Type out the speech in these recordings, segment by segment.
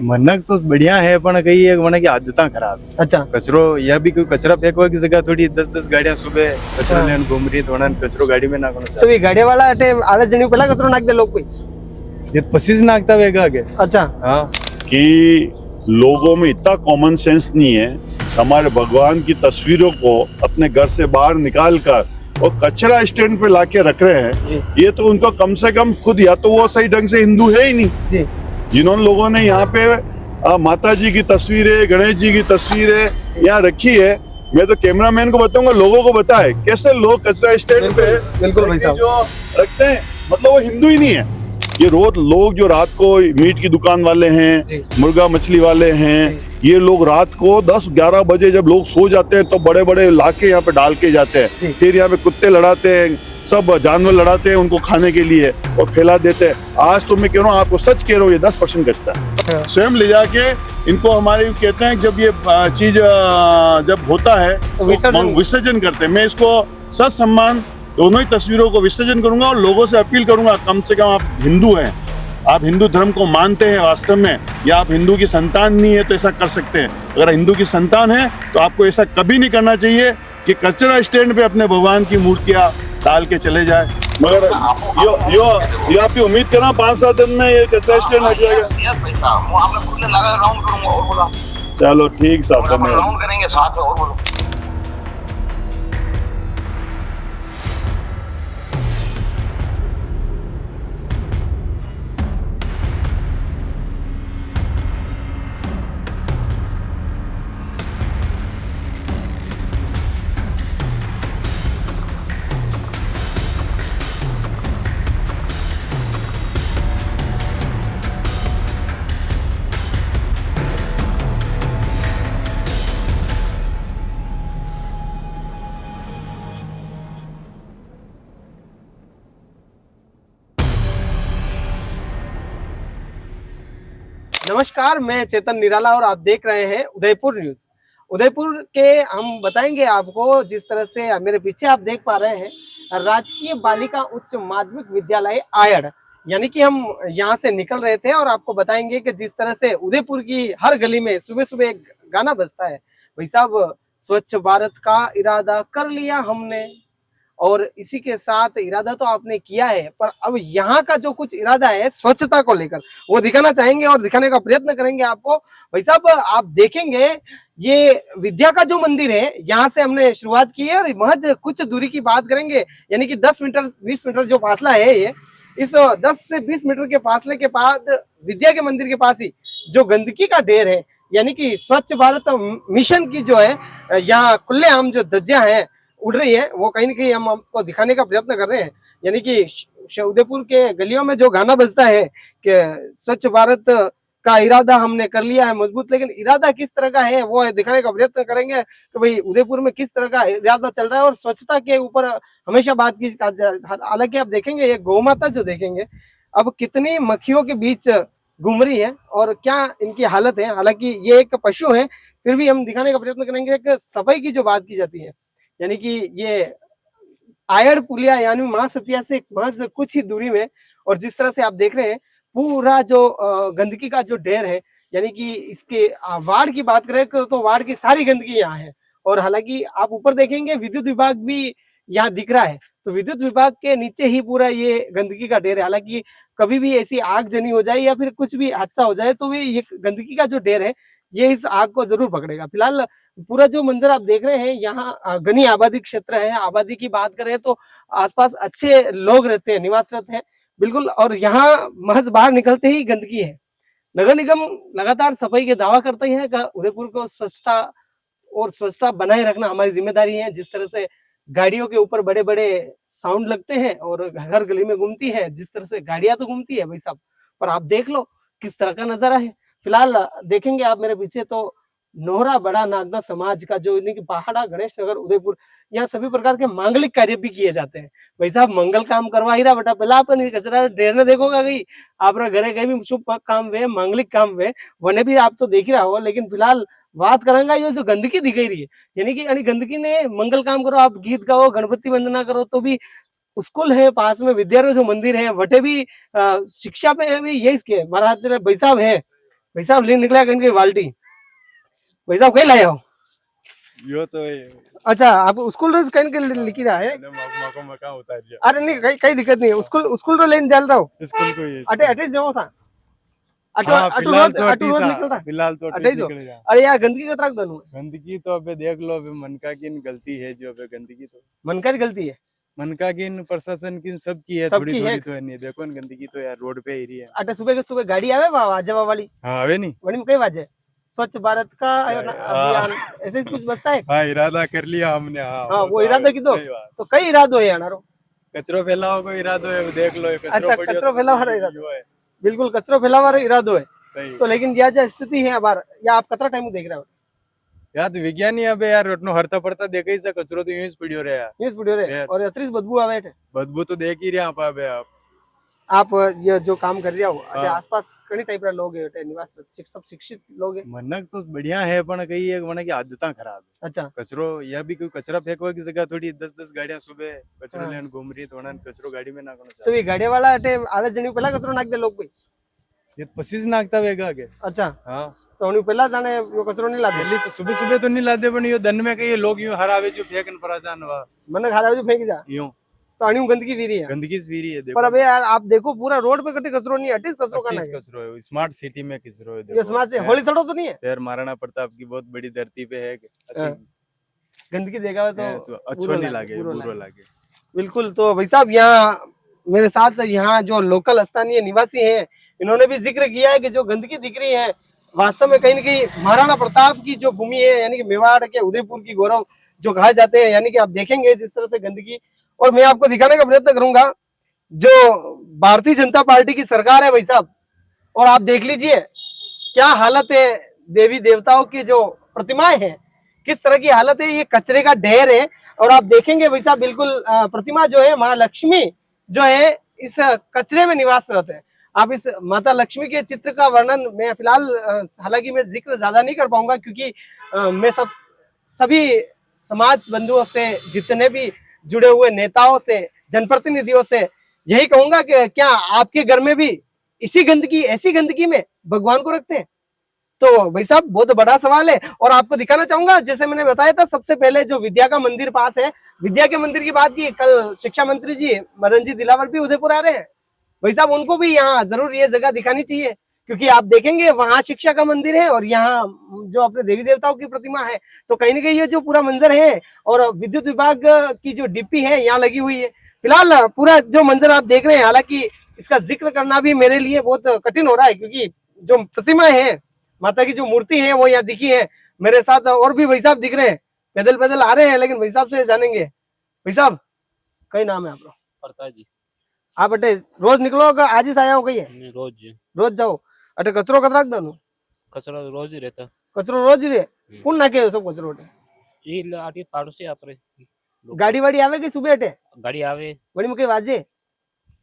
मनक तो बढ़िया है पण कई एक मन की आदतें खराब है। अच्छा कचरो या भी कोई कचरा फेंकवा की जगह थोड़ी 10-10 गाड़ियां सुबह कचरो लेने घूम रही तो उन्हें कचरो गाड़ी में नाखना तो चाहिए। ये गाड़ी वाला अटे आवे जणी पेला कचरो नाख दे लोग कोई। ये पसीज नाखता वेगा आगे। अच्छा हाँ कि लोगों में इतना कॉमन सेंस नहीं है, हमारे भगवान की तस्वीरों को अपने घर से बाहर निकाल कर और कचरा स्टैंड पे लाके रख रहे हैं। ये तो उनको कम से कम खुद, या तो वो सही ढंग से हिंदू है ही नहीं, जी जिन्होंने लोगों ने यहाँ पे माता जी की तस्वीरें, गणेश जी की तस्वीरें यहाँ रखी है। मैं तो कैमरामैन को बताऊंगा, लोगों को बताए कैसे लोग कचरा स्टैंड पे बिल्कुल भाई साहब। जो रखते हैं, मतलब वो हिंदू ही नहीं है। ये रोज लोग जो रात को मीट की दुकान वाले हैं, मुर्गा मछली वाले हैं, ये लोग रात को 10-11 बजे जब लोग सो जाते हैं तो बड़े बड़े लाके यहाँ पे डाल के जाते हैं। फिर यहाँ पे कुत्ते लड़ाते हैं, सब जानवर लड़ाते हैं उनको खाने के लिए और फैला देते हैं। आज तो मैं कह रहा हूँ, आपको सच कह रहा हूँ, ये 10% कचरा है। स्वयं ले जाके इनको हमारे कहते हैं, जब ये चीज जब होता है तो विसर्जन करते हैं। मैं इसको सच सम्मान दोनों ही तस्वीरों को विसर्जन करूंगा और लोगों से अपील करूंगा, कम से कम आप हिंदू हैं, आप हिंदू धर्म को मानते हैं वास्तव में, या आप हिंदू की संतान नहीं है तो ऐसा कर सकते हैं। अगर हिंदू की संतान है तो आपको ऐसा कभी नहीं करना चाहिए कि कचरा स्टैंड पे अपने भगवान की मूर्तियां डाल के चले जाए। मगर यो आपकी उम्मीद कर रहा हूँ 5-7 दिन में ये कचरा स्टैंड लग जाएगा। चलो ठीक साहब, धन्यवाद। करेंगे साथ में और बोलो। नमस्कार, मैं चेतन निराला और आप देख रहे हैं उदयपुर न्यूज। उदयपुर के हम बताएंगे आपको, जिस तरह से मेरे पीछे आप देख पा रहे हैं, राजकीय बालिका उच्च माध्यमिक विद्यालय आयड़, यानी कि हम यहाँ से निकल रहे थे और आपको बताएंगे कि जिस तरह से उदयपुर की हर गली में सुबह सुबह एक गाना बजता है, भाई साहब, स्वच्छ भारत का इरादा कर लिया हमने, और इसी के साथ इरादा तो आपने किया है, पर अब यहाँ का जो कुछ इरादा है स्वच्छता को लेकर वो दिखाना चाहेंगे और दिखाने का प्रयत्न करेंगे आपको। भाई साहब, आप देखेंगे ये विद्या का जो मंदिर है, यहाँ से हमने शुरुआत की है और महज कुछ दूरी की बात करेंगे, यानी कि 10 मीटर 20 मीटर जो फासला है, ये इस 10 से 20 मीटर के फासले के बाद विद्या के मंदिर के पास ही जो गंदगी का ढेर है, यानी कि स्वच्छ भारत मिशन की जो है यहाँ खुलेआम जो धज्जियां हैं उड़ रही है, वो कहीं ना कहीं हम आपको दिखाने का प्रयत्न कर रहे हैं। यानी कि उदयपुर के गलियों में जो गाना बजता है कि स्वच्छ भारत का इरादा हमने कर लिया है मजबूत, लेकिन इरादा किस तरह का है वो दिखाने का प्रयत्न करेंगे कि भाई उदयपुर में किस तरह का इरादा चल रहा है। और स्वच्छता के ऊपर हमेशा बात की, हालांकि आप देखेंगे ये गौ माता जो देखेंगे अब कितनी मक्खियों के बीच घूम रही है और क्या इनकी हालत है। हालांकि ये एक पशु है, फिर भी हम दिखाने का प्रयत्न करेंगे कि सफाई की जो बात की जाती है, यानी कि ये आयड़ पुलिया यानी मां सतिया से महज कुछ ही दूरी में, और जिस तरह से आप देख रहे हैं पूरा जो गंदगी का जो ढेर है, यानी कि इसके वार्ड की बात करें तो वार्ड की सारी गंदगी यहाँ है। और हालांकि आप ऊपर देखेंगे विद्युत विभाग भी यहाँ दिख रहा है, तो विद्युत विभाग के नीचे ही पूरा ये गंदगी का ढेर है। हालांकि कभी भी ऐसी आगजनी हो जाए या फिर कुछ भी हादसा हो जाए तो ये गंदगी का जो ढेर है ये इस आग को जरूर पकड़ेगा। फिलहाल पूरा जो मंजर आप देख रहे हैं, यहाँ घनी आबादी क्षेत्र है। आबादी की बात करें तो आसपास अच्छे लोग रहते हैं, निवासरत हैं बिल्कुल, और यहाँ महज बाहर निकलते ही गंदगी है। नगर निगम लगातार सफाई के दावा करते हैं कि उदयपुर को स्वच्छता बनाए रखना हमारी जिम्मेदारी है। जिस तरह से गाड़ियों के ऊपर बड़े बड़े साउंड लगते हैं और हर गली में घूमती है, जिस तरह से गाड़ियां तो घूमती है भाई साहब, पर आप देख लो किस तरह का नजारा है। फिलहाल देखेंगे आप मेरे पीछे तो नोहरा बड़ा नागदा समाज का जो पहाड़ा गणेश नगर उदयपुर, यहाँ सभी प्रकार के मांगलिक कार्य भी किए जाते हैं। भाई साहब, मंगल काम करवा ही रहा बेटा, पहला अपन कचरा ढेर ने देखोगा गई आप घरे गए भी शुभ काम वे मांगलिक काम वे वने भी आप तो देख ही रहा हो। लेकिन फिलहाल बात करेंगे ये जो गंदगी दिखाई रही है, यानी कि गंदगी ने मंगल काम करो, आप गीत गाओ, गणपति वंदना करो, तो भी स्कूल है पास में, विद्यालय जो मंदिर है वटे भी शिक्षा पे भी यही इसके महाराज भाई साहब है। भाई साहब ले निकला कहीं की बाल्टी। भाई साहब कहीं लाए हो? यो तो अच्छा आप स्कूल ड्रेस कहीं के लिखी रहा है? मको मका उतार दिया अरे नहीं कहीं दिक्कत नहीं है, स्कूल स्कूल तो लेने चल रहा हूँ। स्कूल को ये अटे अटे जो था अटो हाँ, अटो फिलहाल रोज तो अटो रोज अटीसा, निकल रहा। फिलहाल तो अटे जो निकल गया। अरे यार गंदगी का तरक दोनों गंदगी तो अबे देख लो, अबे मनका की गलती है जो अबे गंदगी तो मन का गलती है। मनका की प्रशासन की सबकी है, सबकी थोड़ी है। थोड़ी तो है नहीं। देखो न गंदगी तो यार रोड पे ही रही है। अटे सुबह गाड़ी आवे वाजवा वाली हाँ अबे नहीं वही में कई बाजे स्वच्छ भारत का अभियान ऐसे ही कुछ बचता है। हाँ इरादा कर लिया हमने। हाँ वो इरादा की सही बात। तो कई इरादो है यार। कचरो फैलाओ को इरादो है, देख लो ये अच्छा, पड़ियो कचरो तो फैलाओ यो इरादो है। बिल्कुल कचरो फैलावा इरादो है। सही तो लेकिन यह जो स्थिति है अबार या आप कतरा टाइम देख रहे हो? यार तो विज्ञानी अबे यार रोटनो हरता पड़ता देखे ही सा कचरो तो यूं ही पड़ियो रे यार। न्यूज वीडियो रे यार। और अतरीस बदबू आवे थे। बदबू तो देख ही रहे आप अबे आप ये जो काम कर रहे हो हाँ। आसपास कई टाइप रा लोग है निवास सब शिक्षित लोग है। मनक तो बढ़िया है पण कई एक मन की आदतें खराब है। अच्छा कचरो यह भी कोई कचरा फेंकवा की जगह थोड़ी 10-10 गाड़ियां सुबह कचरो हाँ। लेने घूम रही तो उन्हें कचरो गाड़ी में नाखना तो चाहिए। ये गाड़ी वाला अटे आवे जणी पहला कचरो नाख दे लोग कोई। ये पसीज नाखता वेगा के। अच्छा हाँ तो उन्हें पहला जाने वो कचरो नहीं लाते। पहले तो सुबह तो नहीं लाते पण यो दिन में कई लोग यूं हरावे जो फेंकन पराजान वा मन खा जो फेंक जा यूं तो अणु गंदगी भी रही है। गंदगी से भी रही है। पर देखो अबे यार आप देखो पूरा रोड पे कटे कचरो नहीं अटीस कचरो का अट्ठीस ना कचरो है स्मार्ट सिटी में कचरो है। ये देखो समाज से होली थोड़ा तो नहीं है। फिर महाराणा प्रताप की बहुत बड़ी धरती पे है हाँ। गंदगी देखा तो अच्छो नहीं लागे बुरो लागे। बिल्कुल। तो भाई साहब यहाँ मेरे साथ यहाँ जो लोकल स्थानीय निवासी हैं इन्होंने भी जिक्र किया है कि जो गंदगी दिख रही है वास्तव में कहीं न कहीं महाराणा प्रताप की जो भूमि है यानी कि मेवाड़ के उदयपुर की गौरव जो कहा जाते हैं। यानी कि आप देखेंगे जिस तरह से गंदगी और मैं आपको दिखाने का प्रयत्न करूंगा जो भारतीय जनता पार्टी की सरकार है भाई साहब और आप देख लीजिए क्या हालत है। देवी देवताओं की जो प्रतिमाएं हैं किस तरह की हालत है। ये कचरे का ढेर है और आप देखेंगे भाई साहब बिल्कुल प्रतिमा जो है महालक्ष्मी जो है इस कचरे में निवासरत है। आप इस माता लक्ष्मी के चित्र का वर्णन मैं फिलहाल हालांकि मैं जिक्र ज्यादा नहीं कर पाऊंगा क्योंकि मैं सभी समाज बंधुओं से जितने भी जुड़े हुए नेताओं से जनप्रतिनिधियों से यही कहूंगा कि क्या आपके घर में भी इसी गंदगी ऐसी गंदगी में भगवान को रखते हैं? तो भाई साहब बहुत बड़ा सवाल है और आपको दिखाना चाहूंगा जैसे मैंने बताया था सबसे पहले जो विद्या का मंदिर पास है विद्या के मंदिर की बात की कल शिक्षा मंत्री जी मदन जी दिलावर भी उदयपुर आ रहे हैं। भाई साहब उनको भी यहाँ जरूर ये जगह दिखानी चाहिए क्योंकि आप देखेंगे वहां शिक्षा का मंदिर है और यहाँ जो अपने देवी देवताओं की प्रतिमा है। तो कहीं ना कहीं ये जो पूरा मंजर है और विद्युत विभाग की जो डीपी है यहाँ लगी हुई है। फिलहाल पूरा जो मंजर आप देख रहे हैं हालांकि इसका जिक्र करना भी मेरे लिए बहुत कठिन हो रहा है क्योंकि जो प्रतिमा है माता की जो मूर्ति है वो यहाँ दिखी है। मेरे साथ और भी भाई साहब दिख रहे हैं पैदल पैदल आ रहे हैं लेकिन भाई साहब से जानेंगे। भाई साहब कई नाम है आपका? प्रताप जी। आप अटे रोज निकलो आज ही से आया हो कहीं है? नहीं, रोज रोज जाओ अटे कचरो कतराक दो कचरा रोज ही रहता। कचरो रोज ही रे कौन नाखे सब कचरो अटे? ये आटी पाड़ोसी आपरे गाड़ी वाड़ी आवे कि सुबह अटे गाड़ी आवे वड़ी में कई वाजे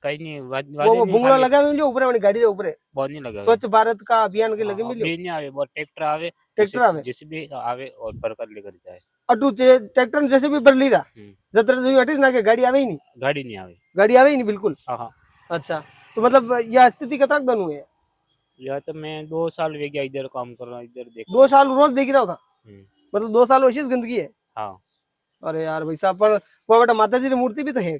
कहीं नहीं वो बुंगलो लगा मिलियो ऊपर वाली गाड़ी रे ऊपर बहुत नहीं लगा। स्वच्छ भारत का अभियान के लगे मिलियो नहीं आवे बहुत ट्रैक्टर आवे ट्रैक्टर आवे जैसे भी आवे और भरकर लेकर जाए। अटू ट्रैक्टर जैसे भी भर लीदा जतर तो अटीस ना के गाड़ी आवे ही नहीं गाड़ी नहीं आवे गाड़ी आवे ही नहीं बिल्कुल। हाँ अच्छा तो मतलब यह स्थिति कतराक बनू है? या तो मैं 2 साल वे गया इधर काम कर रहा इधर देख 2 साल रोज देख रहा था मतलब 2 साल वैसी गंदगी है। हाँ अरे यार भाई साहब पर वो बेटा माता जी की मूर्ति भी तो है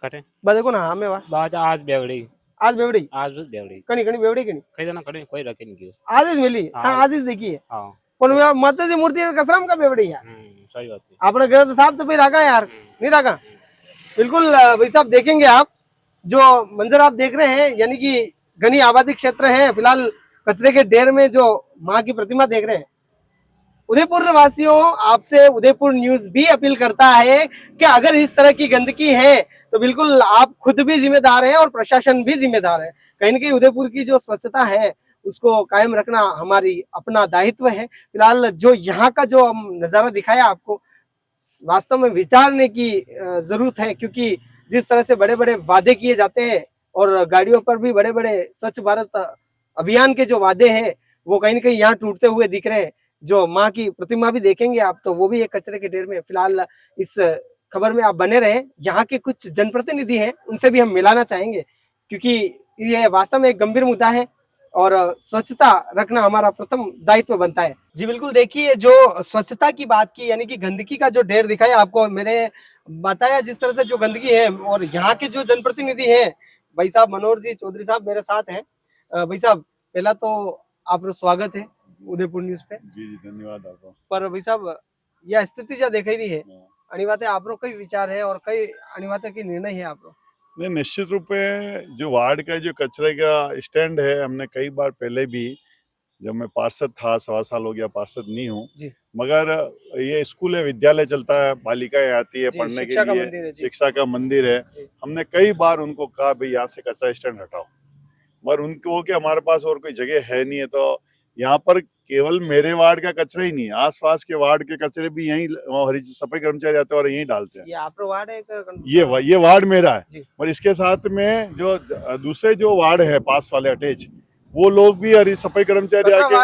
कटे देखो ना हमें वहाँ बात आज बेवड़ी आज बेवड़ी आज बेवड़ी कनी कनी बेवड़ी कनी कई जना कटे कोई रखे नहीं क्यों आज ही मिली हाँ आज ही देखी है हाँ पर यार माता जी मूर्ति कसराम का बेवड़ी यार सही बात है। आपने घर तो साफ तो फिर रखा यार नहीं रखा बिल्कुल भाई साहब देखेंगे आप जो मंजर आप देख रहे हैं यानी कि घनी आबादी क्षेत्र है। फिलहाल कचरे के ढेर में जो माँ की प्रतिमा देख रहे हैं। उदयपुर वासियों आपसे उदयपुर न्यूज भी अपील करता है कि अगर इस तरह की गंदगी है तो बिल्कुल आप खुद भी जिम्मेदार हैं और प्रशासन भी जिम्मेदार है। कहीं ना कहीं उदयपुर की जो स्वच्छता है उसको कायम रखना हमारी अपना दायित्व है। फिलहाल जो यहाँ का जो हम नजारा दिखाया आपको वास्तव में विचारने की जरूरत है क्योंकि जिस तरह से बड़े बड़े वादे किए जाते हैं और गाड़ियों पर भी बड़े बड़े स्वच्छ भारत अभियान के जो वादे हैं वो कहीं ना कहीं यहाँ टूटते हुए दिख रहे हैं। जो माँ की प्रतिमा भी देखेंगे आप तो वो भी एक कचरे के ढेर में। फिलहाल इस खबर में आप बने रहें। यहाँ के कुछ जनप्रतिनिधि हैं उनसे भी हम मिलाना चाहेंगे क्योंकि ये वास्तव में एक गंभीर मुद्दा है और स्वच्छता रखना हमारा प्रथम दायित्व बनता है। जी बिल्कुल, देखिए जो स्वच्छता की बात की, यानी कि गंदगी का जो ढेर दिखाया आपको, मैंने बताया जिस तरह से जो गंदगी है, और यहाँ के जो जनप्रतिनिधि हैं भाई साहब मनोहर जी चौधरी साहब मेरे साथ हैं। भाई साहब, पहला तो आपका स्वागत है उदयपुर न्यूज पे। जी धन्यवाद आपको। पर भाई साहब, यह स्थिति जो देख रही है, अनिवार्य आप लोग कई विचार है और कई अनिवार्य की निर्णय है आप लोग। नहीं, निश्चित रूप में जो वार्ड का जो कचरे का स्टैंड है, हमने कई बार पहले भी, जब मैं पार्षद था, 1.25 साल हो गया पार्षद नहीं हूँ, मगर ये स्कूल है, विद्यालय चलता है, बालिकाएं आती है पढ़ने के लिए, शिक्षा का मंदिर है। हमने कई बार उनको कहा भाई यहाँ से कचरा स्टैंड हटाओ, मगर उनको कि हमारे पास और कोई जगह है नहीं है। तो यहाँ पर केवल मेरे वार्ड का कचरा ही नहीं, आसपास के वार्ड के कचरे भी यहीं सफाई कर्मचारी आते हैं और यहीं डालते हैं। ये आपका वार्ड है? ये वार्ड मेरा है, और इसके साथ में जो दूसरे जो वार्ड है पास वाले अटैच, वो लोग भी हरी सफाई कर्मचारी आके,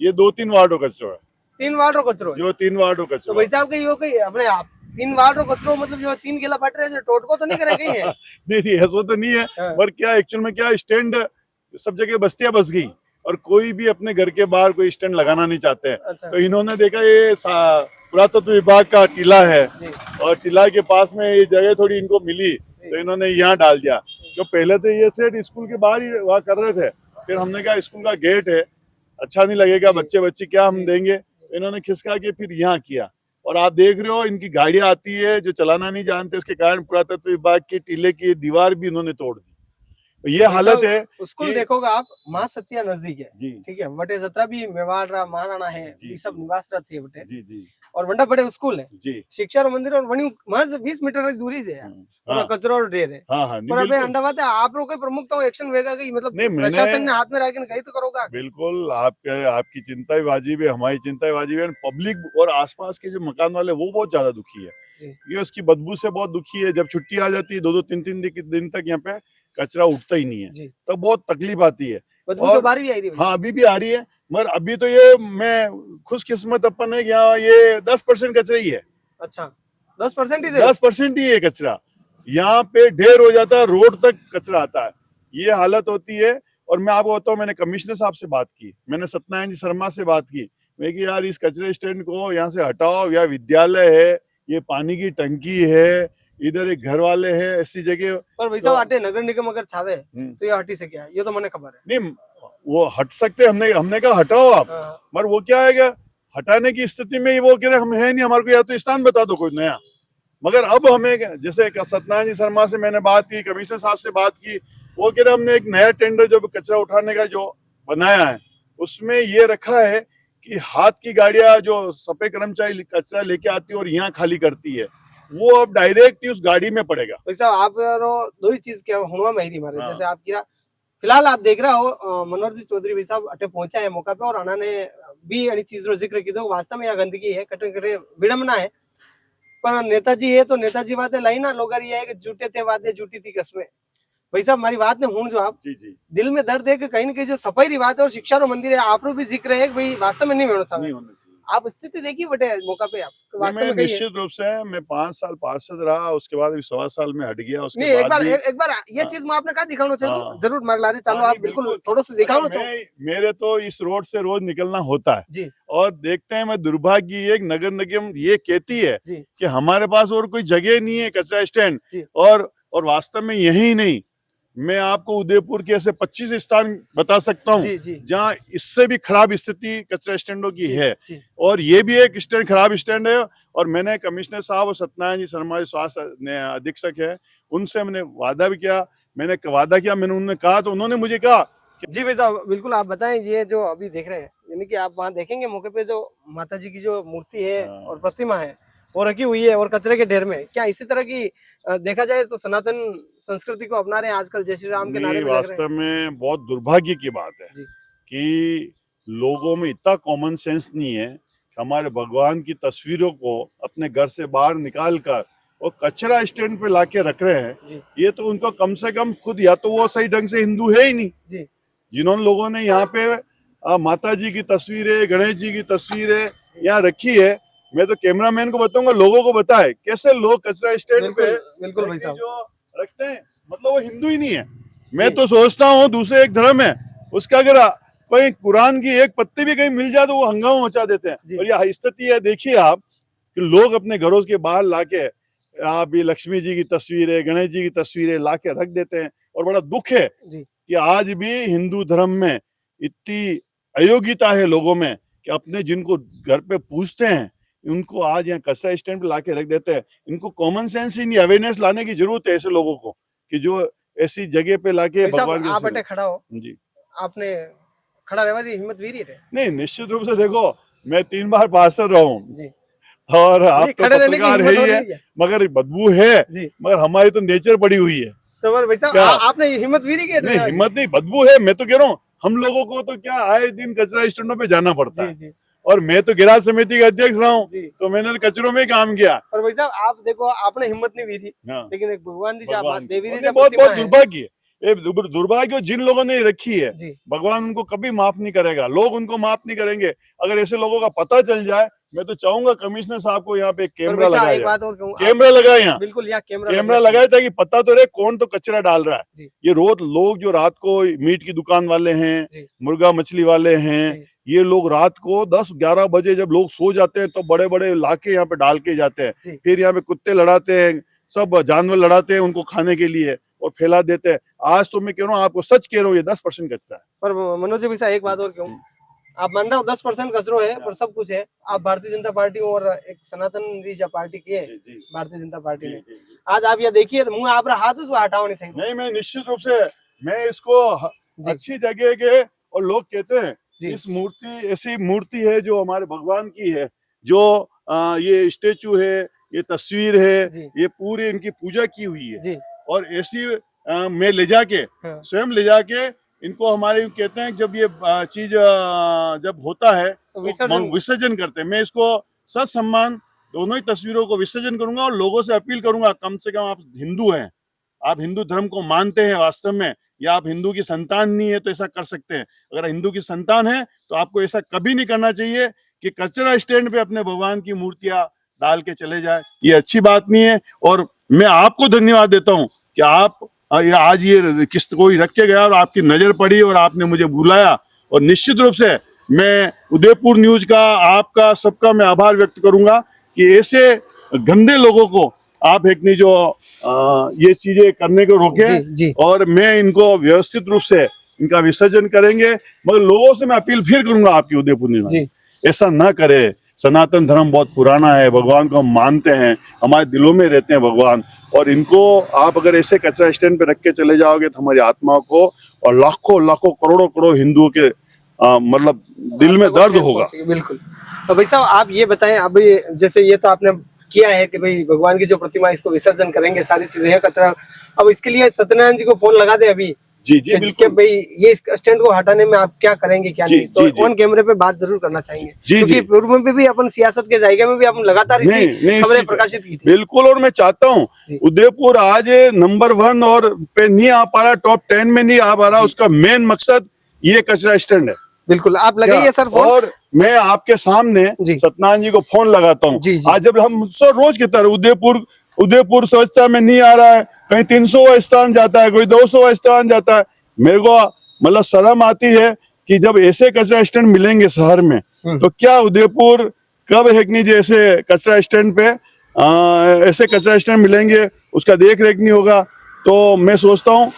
ये 2-3 वार्डों कचरो है। 3 वार्डों कचरो, जो 3 वार्डों कचरो। तो भाई साहब कहीं अपने आप 3 वार्डों कचरो, मतलब जो 3 गिला फट रहे, जो टोटको तो नहीं करे कहीं है? नहीं, ऐसा तो नहीं है, पर क्या एक्चुअल में क्या, स्टैंड सब जगह बस्तियां बस गई और कोई भी अपने घर के बाहर कोई स्टैंड लगाना नहीं चाहते हैं। अच्छा। तो इन्होंने देखा ये पुरातत्व विभाग का टीला है और टीला के पास में ये जगह थोड़ी इनको मिली, तो इन्होंने यहाँ डाल दिया। जो पहले तो ये सेट स्कूल के बाहर ही वहाँ कर रहे थे, फिर हमने कहा स्कूल का गेट है, अच्छा नहीं लगेगा, बच्चे क्या हम देंगे, तो इन्होंने खिसका के फिर यहाँ किया। और आप देख रहे हो इनकी गाड़ियां आती है जो चलाना नहीं जानते, उसके कारण पुरातत्व विभाग के टीले की दीवार भी इन्होंने तोड़ दी। ये हालत है। स्कूल देखोगे आप, माँ सतिया नजदीक है, ठीक है, वटे 17 भी मेवाड़ महाराणा है, ये सब निवास थे वटे जी। और वंडा बड़े स्कूल है जी, शिक्षा मंदिर, और वही महज 20 मीटर की दूरी से है, कचरा और ढेर है। पर अबे अंडावाते आप लोग प्रमुख तो एक्शन वेगा कि मतलब प्रशासन ने हाथ में रख के तो करोगा। बिल्कुल, आपकी चिंता ही वाजिब है, हमारी चिंता ही वाजिब है। पब्लिक और आसपास के जो मकान वाले वो बहुत ज्यादा दुखी है, ये उसकी बदबू से बहुत दुखी है। जब छुट्टी आ जाती है 2-3 दिन तक यहाँ पे कचरा उठता ही नहीं है, तो बहुत तकलीफ आती है। और तो बारी भी आ रही है। हाँ, अभी भी आ रही है, मगर अभी तो ये मैं खुशकिस्मत अपन है, यहाँ ये 10% कचरा ही है। अच्छा, 10% ही 10% ही है कचरा, यहाँ पे ढेर हो जाता है, रोड तक कचरा आता है, ये हालत होती है। और मैं आपको बताऊँ, मैंने कमिश्नर साहब से बात की, मैंने सत्यनारायण जी शर्मा से बात की, मैं कि यार इस कचरे स्टैंड को यहाँ से हटाओ, या विद्यालय है, ये पानी की टंकी है, इधर एक घर वाले हैं, ऐसी जगह। पर वैसा हटे नगर निगम अगर चाहे तो ये हटी से क्या है, ये तो मैंने खबर है। नहीं, वो हट सकते, हमने कहा हटाओ आप, मगर वो क्या है, हटाने की स्थिति में वो कह रहे हम है नहीं, हमारे को या तो स्थान बता दो कोई नया। मगर अब हमें, जैसे सत्यनारायण जी शर्मा से मैंने बात की, कमिश्नर साहब से बात की, वो कह रहे हमने एक नया टेंडर जो कचरा उठाने का जो बनाया है, उसमें ये रखा है कि हाथ की गाड़ियां जो सफाई कर्मचारी कचरा लेके आती है और यहाँ खाली करती है, वो अब डायरेक्ट उस गाड़ी में पड़ेगा। वैसा आप दो ही चीज क्या हुआ मेरी मारे, जैसे आप कीरा फिलहाल आप देख रहा हो मनोहर जी चौधरी भाई साहब अटे पहुंचा है मौका पे, और आना ने भी अड़ी चीज रो जिक्र की, तो वास्तव में यहाँ गंदगी है, कटे कटे विडम्बना है। पर नेताजी है तो नेताजी बातें लाई ना, लोग ये है कि झूठे थे वादे झूठी थी कसमें। भाई साहब हमारी बात ने हूं जो आप जी दिल में दर्द है कि कहीं न कहीं जो सफाई री बात है और शिक्षा रो मंदिर है, आप भी जिक्र है कि भाई वास्तव में नहीं होना चाहिए। आप स्थिति देखिए बटे मौका पे, आप वास्तव में निश्चित रूप से मैं 5 साल पार्षद रहा, उसके बाद 1.25 साल में हट गया। उसके नहीं, एक बार ये चीज मैं आपने कहा दिखाना चाहूँ, जरूर मार ला रहे चालो, आप बिल्कुल थोड़ा सा दिखाना चाहो। मेरे तो इस रोड से रोज निकलना होता है जी, और देखते हैं, मैं दुर्भाग्य एक नगर निगम ये कहती है कि हमारे पास और कोई जगह नहीं है कचरा स्टैंड, और वास्तव में यही नहीं, मैं आपको उदयपुर के ऐसे 25 स्थान बता सकता हूँ जहाँ इससे भी खराब स्थिति कचरा स्टैंडों की है, और ये भी एक स्टैंड खराब स्टैंड है। और मैंने कमिश्नर साहब और सत्यनारायण जी शर्मा स्वास्थ्य अधीक्षक है, उनसे मैंने वादा भी किया, मैंने उन्होंने कहा, तो उन्होंने मुझे कहा जी भाई साहब बिल्कुल आप बताएं, ये जो अभी देख रहे हैं, यानी कि आप वहाँ देखेंगे मौके पे जो माता जी की जो मूर्ति है और प्रतिमा है वो रखी हुई है, और कचरे के ढेर में, क्या इसी तरह की देखा जाए तो सनातन संस्कृति को अपना रहे हैं आजकल जय श्री राम के नारे में? वास्तव में बहुत दुर्भाग्य की बात है कि लोगों में इतना कॉमन सेंस नहीं है कि हमारे भगवान की तस्वीरों को अपने घर से बाहर निकाल कर और कचरा स्टैंड पे लाके रख रहे हैं। ये तो उनको कम से कम खुद, या तो वो सही ढंग से हिंदू है ही नहीं, जिन्होंने लोगों ने यहाँ पे माता जी की तस्वीरें, गणेश जी की तस्वीरें यहाँ रखी है। मैं तो कैमरामैन को बताऊंगा, लोगों को बताए कैसे लोग कचरा स्टैंड पे बिल्कुल भाई साहब जो रखते हैं, मतलब वो हिंदू ही नहीं है। मैं तो सोचता हूँ दूसरे एक धर्म है, उसका अगर कोई कुरान की एक पत्ती भी कहीं मिल जाए तो वो हंगामा मचा देते हैं। और ये स्थिति है, देखिए आप कि लोग अपने घरों के बाहर लाके आप ये लक्ष्मी जी की तस्वीरें, गणेश जी की तस्वीरें लाके रख देते हैं। और बड़ा दुख है कि आज भी हिंदू धर्म में इतनी अयोग्यता है लोगों में कि अपने जिनको घर पे पूजते हैं उनको आज यहाँ कचरा स्टैंड पे लाके रख देते हैं। इनको कॉमन सेंस ही नहीं, अवेयरनेस लाने की जरूरत है ऐसे लोगों को कि जो ऐसी जगह पे लाके भगवान आप बेटे खड़ा हो जी, आपने खड़ा रहने की हिम्मत वीरी है। नहीं निश्चित रूप से देखो, मैं 3 बार पार्षद रहा हूँ जी, और आप तो खड़े रहने की पत्रकार है हिम्मत ही हो है, रही है। मगर बदबू है, जी, मगर हमारी तो नेचर पड़ी हुई है। तो भाई साहब क्या? आपने हिम्मत वीरी की नहीं हिम्मत नहीं, बदबू है। मैं तो कह रहा हूँ हम लोगों को तो क्या आए दिन कचरा स्टैंडों पे जाना पड़ता है। जी, और मैं तो गिराज समिति का अध्यक्ष रहा हूँ, जी। तो मैंने तो कचरों में ही काम किया। और भाई साहब आप देखो आपने हिम्मत नहीं वी थी, हाँ। लेकिन एक भगवान जी भगवान देवी की। जी बहुत बहुत दुर्भाग्य है। ये दुर्भाग्य जिन लोगों ने रखी है, जी, भगवान उनको कभी माफ नहीं करेगा, लोग उनको माफ नहीं करेंगे। अगर ऐसे लोगों का पता चल जाए, मैं तो चाहूंगा कमिश्नर साहब को यहाँ पे कैमरा लगाए, एक बात और कहूँ, कैमरा लगाए यहाँ, बिल्कुल यहाँ कैमरा लगाए ताकि पता तो रहे कौन तो कचरा डाल रहा है। जी। ये रोज लोग जो रात को मीट की दुकान वाले हैं, जी, मुर्गा मछली वाले हैं, जी, ये लोग रात को 10-11 बजे जब लोग सो जाते हैं तो बड़े बड़े लाके यहाँ पे डाल के जाते हैं। जी। फिर यहाँ पे कुत्ते लड़ाते हैं, सब जानवर लड़ाते हैं उनको खाने के लिए और फैला देते हैं। आज तो मैं कह रहा हूँ, आपको सच कह रहा हूँ, ये 10% कचरा है। पर मनोज जी भैया एक बात और कहूँ, आप मान रहे हो 10% कचरो है पर सब कुछ है। आप भारतीय जनता पार्टी और एक सनातन पार्टी की है, भारतीय जनता पार्टी ने आज आप ये देखिए तो मुंह आप हाथ उसको हटाओ नहीं सही। नहीं, मैं निश्चित रूप से मैं इसको अच्छी जगह के, और लोग कहते हैं इस मूर्ति ऐसी मूर्ति है जो हमारे भगवान की है, जो ये स्टेचू है, ये तस्वीर है, ये पूरी इनकी पूजा की हुई है। और ऐसी मैं ले जाके स्वयं ले जाके इनको हमारे कहते हैं जब ये चीज जब होता है तो विसर्जन करते हैं। मैं इसको ससम्मान दोनों ही तस्वीरों को विसर्जन करूंगा और लोगों से अपील करूंगा, कम से कम आप हिंदू हैं, आप हिंदू धर्म को मानते हैं वास्तव में, या आप हिंदू की संतान नहीं है तो ऐसा कर सकते हैं। अगर हिंदू की संतान है तो आपको ऐसा कभी नहीं करना चाहिए कि कचरा स्टैंड पे अपने भगवान की मूर्तियां डाल के चले जाए। ये अच्छी बात नहीं है। और मैं आपको धन्यवाद देता हूं कि आप आज ये किस्त कोई रख के गया और आपकी नजर पड़ी और आपने मुझे बुलाया। और निश्चित रूप से मैं उदयपुर न्यूज का, आपका, सबका मैं आभार व्यक्त करूंगा कि ऐसे गंदे लोगों को आप एक नहीं जो ये चीजें करने को रोके। और मैं इनको व्यवस्थित रूप से इनका विसर्जन करेंगे। मगर लोगों से मैं अपील फिर करूंगा आपकी उदयपुर न्यूज, ऐसा ना करे। सनातन धर्म बहुत पुराना है, भगवान को हम मानते हैं, हमारे दिलों में रहते हैं भगवान। और इनको आप अगर ऐसे कचरा स्टैंड पे रख के चले जाओगे तो हमारी आत्मा को और लाखों लाखों करोड़ों करोड़ हिंदुओं के मतलब दिल में दर्द होगा। बिल्कुल। तो भाई साहब आप ये बताएं, अब जैसे ये तो आपने किया है कि भाई भगवान की जो प्रतिमा इसको विसर्जन करेंगे, सारी चीजें हैं कचरा, अब इसके लिए सत्यनारायण जी को फोन लगा दे अभी। जी जी बिल्कुल भाई ये स्टैंड को हटाने में आप क्या करेंगे क्या नहीं, तो ऑन कैमरे पे बात जरूर करना चाहेंगे क्योंकि पूर्व में भी अपन सियासत के जायके में भी अपन लगातार इसी खबरें प्रकाशित की थी। बिल्कुल। और मैं चाहता हूँ उदयपुर आज नंबर 1 और पे नहीं आ पा रहा, टॉप 10 में नहीं आ पा रहा, उसका मेन मकसद ये कचरा स्टैंड है। बिल्कुल आप लगाइए सर फोन। और मैं आपके सामने सत्यनारायण जी को फोन लगाता हूँ। आज जब हम रोज की तरह उदयपुर स्वच्छता में नहीं आ रहा है, कहीं 300वां स्थान जाता है, कोई 200वां स्थान जाता है, मेरे को मतलब शर्म आती है कि जब ऐसे कचरा स्टैंड मिलेंगे शहर में तो क्या उदयपुर कब हेकनी जैसे कचरा स्टैंड पे ऐसे कचरा स्टैंड मिलेंगे, उसका देख रेख नहीं होगा। तो मैं सोचता हूँ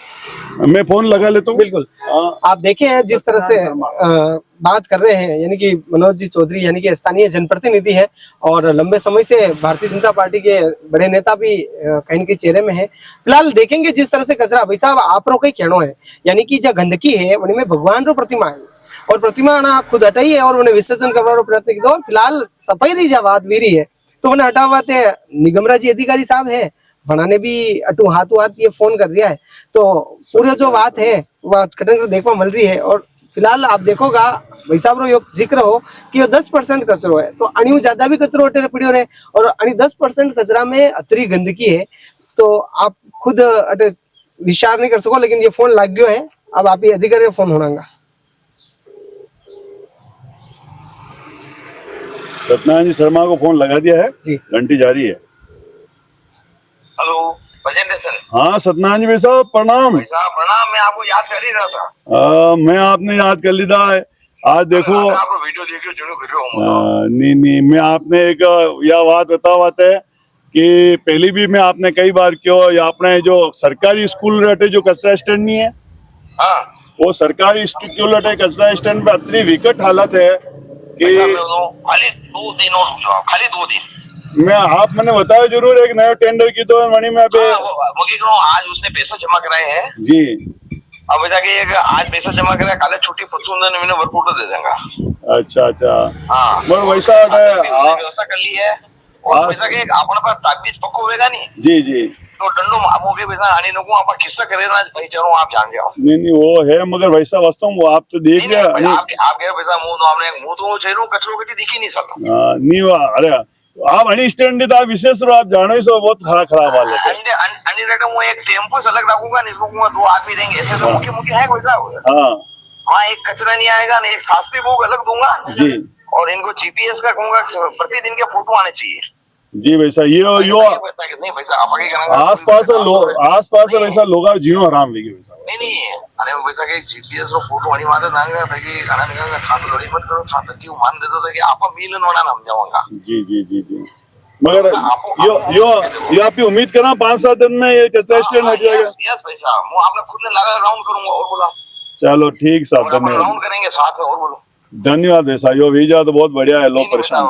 मैं फोन लगा लेता हूँ। बिल्कुल। आप देखे हैं जिस तरह से बात कर रहे हैं, यानी कि मनोज जी चौधरी यानी कि स्थानीय जनप्रतिनिधि है और लंबे समय से भारतीय जनता पार्टी के बड़े नेता भी कहीं न कहीं चेहरे में है। फिलहाल देखेंगे जिस तरह से कचरा, भाई साहब आप रो कई कहना है, यानी कि जो गंदगी है उनमें भगवान रो प्रतिमा है और प्रतिमा ना खुद हटाई है और उन्हें विसर्जन करवा प्रयत्न किया। फिलहाल सफाई रही जा बात वीरी है तो उन्हें हटावाते निगमरा जी अधिकारी साहब है, वनाने भी अटू हाथों हाथ ये फोन कर दिया है। तो पूरे जो बात है वह कटन देखने मिल रही है। और फिलहाल आप देखोगा भाई साहब रो जिक्र हो कि ये 10% कचरो है, तो अणियों ज्यादा भी कचरो अटे पड़ियो रहे और अणी 10% कचरा में अतरी गंदगी है। तो आप खुद अटे विचार नहीं कर सको, लेकिन ये फोन लग गयो है, अब आप ये अधिकारी फोन होनागा। सत्यनारायण जी शर्मा को फोन लगा दिया है जी, घंटी जारी है। Hello Bhajendra sir. हाँ सत्यनारायण जी भाई साहब प्रणाम। भाई साहब प्रणाम। मैं आपको याद कर ही रहा था। मैं आपने याद कर लिया है आज देखो। आपको वीडियो देखियो जुनू कर रहे हो नहीं नहीं मैं आपने एक यह बात बतावत है कि पहले भी मैं आपने कई बार क्यों या अपने जो सरकारी स्कूल रहते जो कचरा स्टैंड नहीं है, हाँ वो सरकारी स्कूल रहते कचरा स्टैंड पे इतनी विकट हालत है भाई साहब, कि मैं बताऊं, खाली 2 दिन और रुक जाओ, खाली 2 दिन। मैं आप मैंने बताया जरूर एक नया टेंडर की तो मणि में पे हाँ, वो क्या करूं, आज उसने पैसा जमा कराए हैं। जी अब जाके एक आज पैसा जमा कराया, काले छुट्टी परसों दिन मैंने वर्क ऑर्डर दे देंगे। अच्छा अच्छा हाँ मगर वैसा साथ में भी उसने है व्यवस्था कर ली है। और पैसा के अपने पास ताकबीज पक्को होएगा नहीं जी जी तो डंडो मामो के पैसा आने नको आप किस्सा करे ना भाई, चलो आप जान जाओ। नहीं नहीं वो है मगर वैसा वास्तव में वो आप तो देख नहीं लिया नहीं नहीं आप कह रहे पैसा मुंह तो आपने मुंह तो चेहरों कचरो कटी दिखी नहीं सकता। नहीं वो अरे आप अणी स्टैंड था विशेष रूप आप जानो ही सो बहुत खराब हालत है। अंडे रखा वो एक टेम्पो से अलग रखूंगा, इसको कहूंगा 2 आदमी रहेंगे, ऐसे तो मुख्य मुख्य है कोई सा। हाँ हाँ एक कचरा नहीं आएगा ना, एक शास्त्री बुक अलग दूंगा जी और इनको जीपीएस का कहूंगा प्रतिदिन के फोटो आने चाहिए। जी वैसा ये यो नहीं पैसा आप आगे करेंगे आसपास वैसा लोग जीनो आराम लेगी वैसा नहीं नहीं अरे वो पैसा के जीपीएस और फोटो आनी मारे ना कि गाना निकालना था तो लड़ी मत करो था क्यों मान देता था कि आप मिलन वाला नाम जाऊंगा। जी जी जी जी मगर यो आपकी उम्मीद करा 5-7 दिन में ये कचरा स्टैंड हट जाएगा। यस पैसा वो आपने खुद ने लगा राउंड करूंगा और बोला चलो ठीक साहब धन्यवाद राउंड करेंगे साथ में और बोलो धन्यवाद ऐसा यो वीजा तो बहुत बढ़िया है लोग परेशान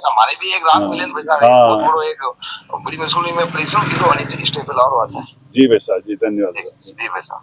हमारे भी एक रात मिलन पैसा हाँ। बहुत बड़ो एक बड़ी मसूली में प्रेशर की तो वाली स्टेपल और बात है जी वैसा जी धन्यवाद जी पैसा।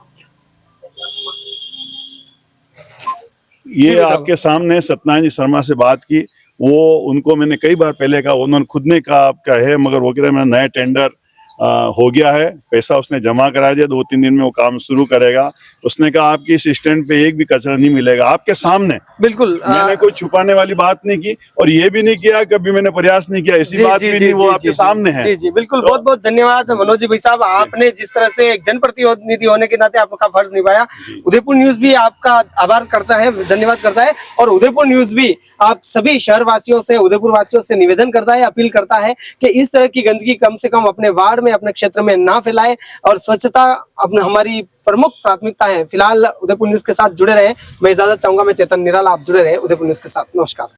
ये आपके सामने सत्यनारायण जी शर्मा से बात की, वो उनको मैंने कई बार पहले कहा, उन्होंने खुद ने कहा आपका है मगर वो कह रहे मेरा नया टेंडर हो गया है, पैसा उसने जमा करा दिया, 2-3 दिन में वो काम शुरू करेगा। उसने कहा आपकी इस स्टैंड पे एक भी कचरा नहीं मिलेगा, आपके सामने। बिल्कुल मैंने कोई छुपाने वाली बात नहीं की और ये भी नहीं किया, कभी मैंने प्रयास नहीं किया, ऐसी बात भी नहीं, वो आपके सामने है। जी जी बिल्कुल बहुत बहुत धन्यवाद मनोज जी भाई साहब, आपने जिस तरह से एक जनप्रतिनिधि होने के नाते आपका फर्ज निभाया। उदयपुर न्यूज भी आपका आभार करता है, धन्यवाद करता है और उदयपुर न्यूज भी आप सभी शहर वासियों से, उदयपुर वासियों से निवेदन करता है, अपील करता है कि इस तरह की गंदगी कम से कम अपने वार्ड में, अपने क्षेत्र में ना फैलाए और स्वच्छता अपना हमारी प्रमुख प्राथमिकता है। फिलहाल उदयपुर न्यूज के साथ जुड़े रहे, मैं इजाजत चाहूंगा, मैं चेतन निराला, आप जुड़े रहे उदयपुर न्यूज के साथ। नमस्कार।